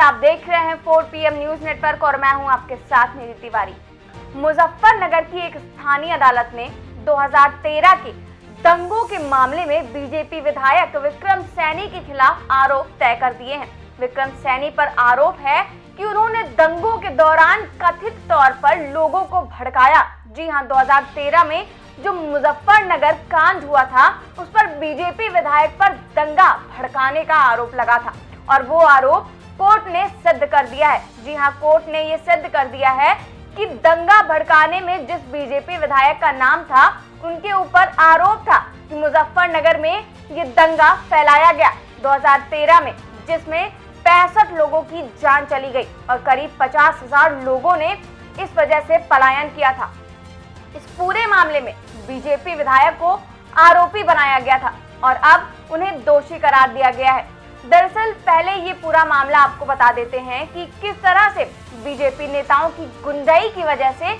आप देख रहे हैं 4 PM न्यूज नेटवर्क और मैं हूं आपके साथ निधि तिवारी। मुजफ्फरनगर की एक स्थानीय अदालत ने 2013 के दंगों के मामले में बीजेपी विधायक विक्रम सैनी के खिलाफ आरोप तय कर दिए हैं। विक्रम सैनी पर आरोप है कि उन्होंने दंगों के दौरान कथित तौर पर लोगों को भड़काया। जी हां, 2013 में जो मुजफ्फरनगर कांड हुआ था उस पर बीजेपी विधायक पर दंगा भड़काने का आरोप लगा था और वो आरोप कोर्ट ने सिद्ध कर दिया है। जी हां, कोर्ट ने ये सिद्ध कर दिया है कि दंगा भड़काने में जिस बीजेपी विधायक का नाम था उनके ऊपर आरोप था कि मुजफ्फरनगर में ये दंगा फैलाया गया 2013 में, जिसमें 65 लोगों की जान चली गई और करीब 50,000 लोगों ने इस वजह से पलायन किया था। इस पूरे मामले में बीजेपी विधायक को आरोपी बनाया गया था और अब उन्हें दोषी करार दिया गया है। दरअसल पहले ये पूरा मामला आपको बता देते हैं कि किस तरह से बीजेपी नेताओं की गुंडाई की वजह से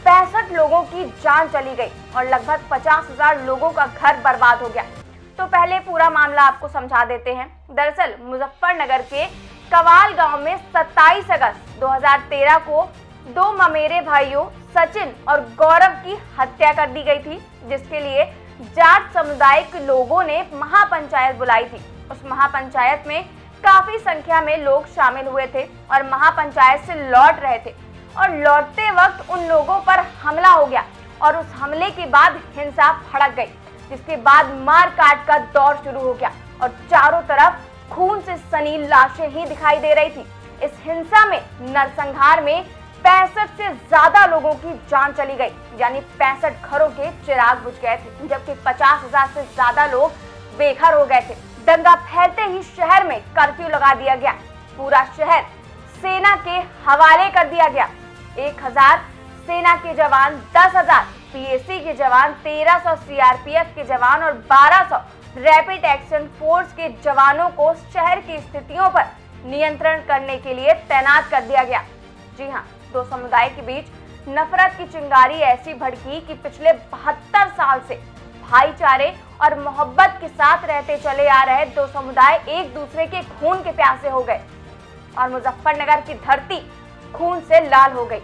65 लोगों की जान चली गई और लगभग 50,000 लोगों का घर बर्बाद हो गया। तो पहले पूरा मामला आपको समझा देते हैं। दरअसल मुजफ्फरनगर के कवाल गांव में 27 अगस्त 2013 को 2 ममेरे भाइयों सचिन और गौरव की हत्या कर दी गई थी, जिसके लिए जाट समुदाय के लोगों ने महापंचायत बुलाई थी। उस महापंचायत में काफी संख्या में लोग शामिल हुए थे और महापंचायत से लौट रहे थे और लौटते वक्त उन लोगों पर हमला हो गया और उस हमले के बाद हिंसा भड़क गई, जिसके बाद मार काट का दौर शुरू हो गया और चारों तरफ खून से सनी लाशें ही दिखाई दे रही थी। इस हिंसा में नरसंहार में 65 से ज्यादा लोगों की जान चली गई, यानी 65 घरों के चिराग बुझ गए थे, जबकि 50,000 से ज्यादा लोग बेघर हो गए थे। दंगा फैलते ही शहर में कर्फ्यू लगा दिया गया। पूरा शहर सेना के हवाले कर दिया गया। 1000 सेना के जवान, 10,000 PAC के जवान, 1300 CRPF के जवान और 1200 रैपिड एक्शन फोर्स के जवानों को शहर की स्थितियों पर नियंत्रण करने के लिए तैनात कर दिया गया। जी हाँ, 2 समुदाय के बीच नफरत की चिंगारी ऐसी भड़की कि पिछले 72 साल से भाईचारे और मोहब्बत के साथ रहते चले आ रहे 2 समुदाय एक दूसरे के खून के प्यासे हो गए और मुजफ्फरनगर की धरती खून से लाल हो गई।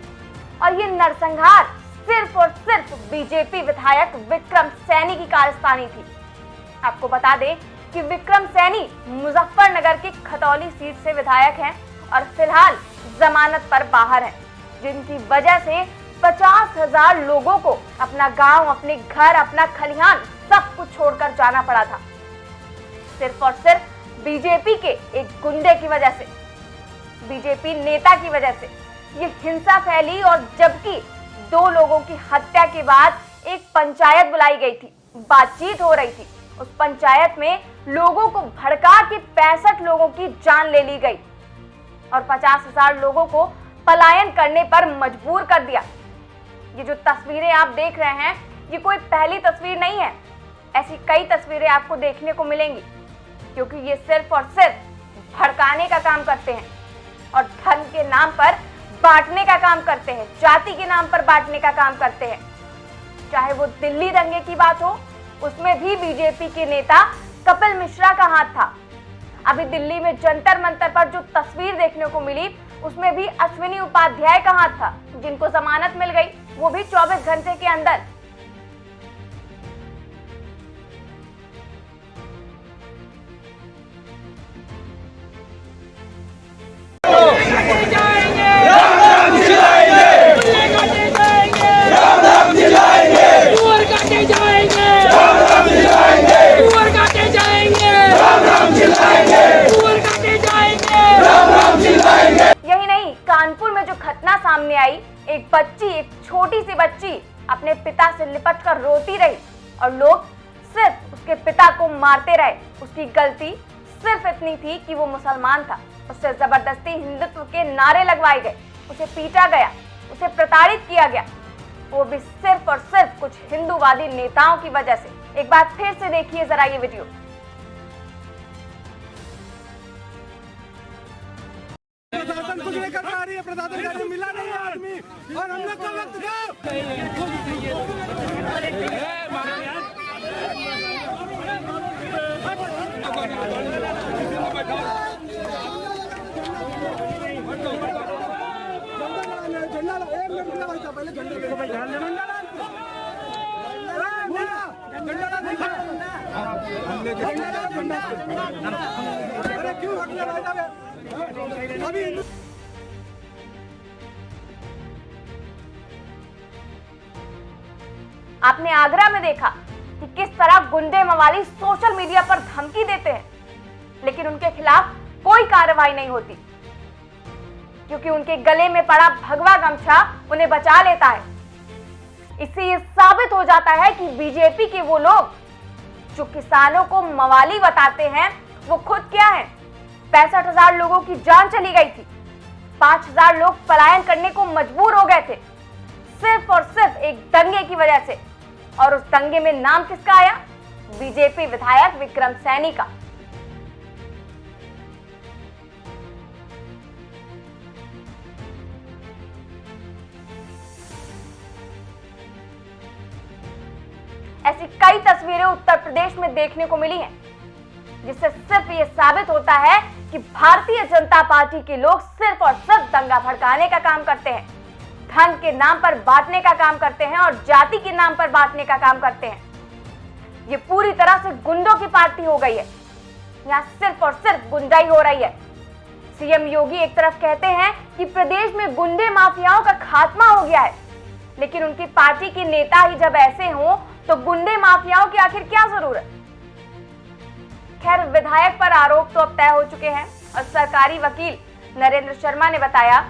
और ये नरसंहार सिर्फ और सिर्फ बीजेपी विधायक विक्रम सैनी की कारस्तानी थी। आपको बता दें कि विक्रम सैनी मुजफ्फरनगर की खतौली सीट से विधायक हैं और फिलहाल जमानत पर बाहर हैं, जिनकी वजह से 50,000 लोगों को अपना गांव, अपने घर, अपना खलिहान सब कुछ छोड़कर जाना पड़ा था, सिर्फ और सिर्फ बीजेपी के एक गुंडे की वजह से, बीजेपी नेता की वजह से ये हिंसा फैली। और जबकि 2 लोगों की हत्या के बाद एक पंचायत बुलाई गई थी, बातचीत हो रही थी, उस पंचायत में लोगों को भड़का के 65 लोगों की जान ले ली गई और 50,000 लोगों को पलायन करने पर मजबूर कर दिया। ये जो तस्वीरें आप देख रहे हैं ये कोई पहली तस्वीर नहीं है, ऐसी कई तस्वीरें आपको देखने को मिलेंगी, क्योंकि ये सिर्फ और सिर्फ भड़काने का काम करते हैं और धर्म के नाम पर बांटने का काम करते हैं, जाति के नाम पर बांटने का काम करते हैं। चाहे वो दिल्ली दंगे की बात हो, उसमें भी बीजेपी के नेता कपिल मिश्रा का हाथ था। अभी दिल्ली में जंतर मंतर पर जो तस्वीर देखने को मिली उसमें भी अश्विनी उपाध्याय का हाथ था, जिनको जमानत मिल गई, वो भी 24 घंटे के अंदर। यही नहीं, कानपुर में जो घटना सामने आई, एक छोटी सी बच्ची अपने पिता से लिपट कर रोती रही और लोग सिर्फ उसके पिता को मारते रहे। उसकी गलती सिर्फ इतनी थी कि वो मुसलमान था। उससे जबरदस्ती हिंदुत्व के नारे लगवाए गए, उसे पीटा गया, उसे प्रताड़ित किया गया, वो भी सिर्फ और सिर्फ कुछ हिंदूवादी नेताओं की वजह से। एक बार फिर से देखिए जरा ये वीडियो। प्रशासन कुछ नहीं कर पा रही है, प्रशासन मिला नहीं है आदमी और हम लोग का वक्त आपने आगरा में देखा कि किस तरह गुंडे मवाली सोशल मीडिया पर धमकी देते हैं, लेकिन उनके खिलाफ कोई कार्रवाई नहीं होती, क्योंकि उनके गले में पड़ा भगवा गमछा उन्हें बचा लेता है। इससे यह साबित हो जाता है कि बीजेपी के वो लोग जो किसानों को मवाली बताते हैं, वो खुद क्या है। 65,000 लोगों की जान चली गई थी, 5,000 लोग पलायन करने को मजबूर हो गए थे, सिर्फ और सिर्फ एक दंगे की वजह से। और उस दंगे में नाम किसका आया? बीजेपी विधायक विक्रम सैनी का। ऐसी कई तस्वीरें उत्तर प्रदेश में देखने को मिली हैं, जिससे सिर्फ ये साबित होता है कि भारतीय जनता पार्टी के लोग सिर्फ और सिर्फ दंगा भड़काने का काम करते हैं, धन के नाम पर बांटने का काम करते हैं और जाति के नाम पर बांटने का काम करते हैं। ये पूरी तरह से गुंडों की पार्टी हो गई है। यहाँ सिर्फ और सिर्फ गुंडाई हो रही है। सीएम योगी एक तरफ कहते हैं कि प्रदेश में गुंडे माफियाओं का खात्मा हो गया है, लेकिन उनकी पार्टी के नेता ही जब ऐसे हों तो गुंडे माफियाओं की आखिर क्या जरूरत? खैर, विधायक पर आरोप तो अब तय हो चुके हैं और सरकारी वकील नरेंद्र शर्मा ने बताया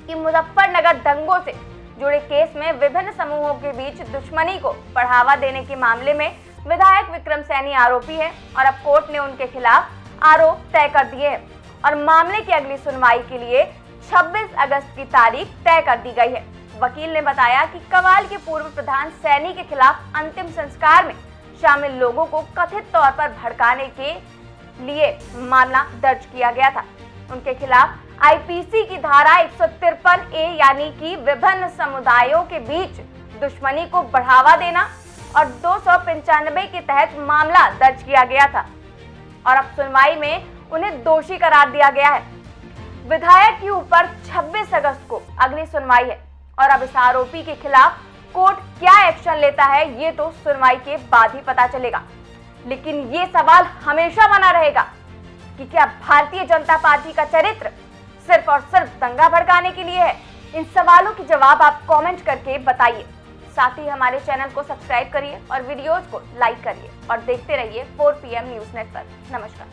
कि मुजफ्फरनगर दंगों से जुड़े केस में विभिन्न समूहों के बीच दुश्मनी को बढ़ावा देने के मामले में विधायक विक्रम सैनी आरोपी है और अब कोर्ट ने उनके खिलाफ आरोप तय कर दिए हैं और मामले की अगली सुनवाई के लिए 26 अगस्त की तारीख तय कर दी गई है। वकील ने बताया कि कवाल के पूर्व प्रधान सैनी के खिलाफ अंतिम संस्कार में शामिल लोगों को कथित तौर पर भड़काने के लिए मामला दर्ज किया गया था। उनके खिलाफ आईपीसी की धारा 153A यानी कि विभिन्न समुदायों के बीच दुश्मनी को बढ़ावा देना और 295 के तहत मामला दर्ज किया गया था और अब सुनवाई में उन्हें दोषी करार दिया गया है। विधायक के ऊपर 26 अगस्त को अगली सुनवाई है और अब इस आरोपी के खिलाफ कोर्ट क्या एक्शन लेता है ये तो सुनवाई के बाद ही पता चलेगा। लेकिन ये सवाल हमेशा बना रहेगा कि क्या भारतीय जनता पार्टी का चरित्र सिर्फ और सिर्फ दंगा भड़काने के लिए है? इन सवालों के जवाब आप कमेंट करके बताइए। साथ ही हमारे चैनल को सब्सक्राइब करिए और वीडियोस को लाइक करिए और देखते रहिए 4 PM न्यूज़ नेटवर्क। नमस्कार।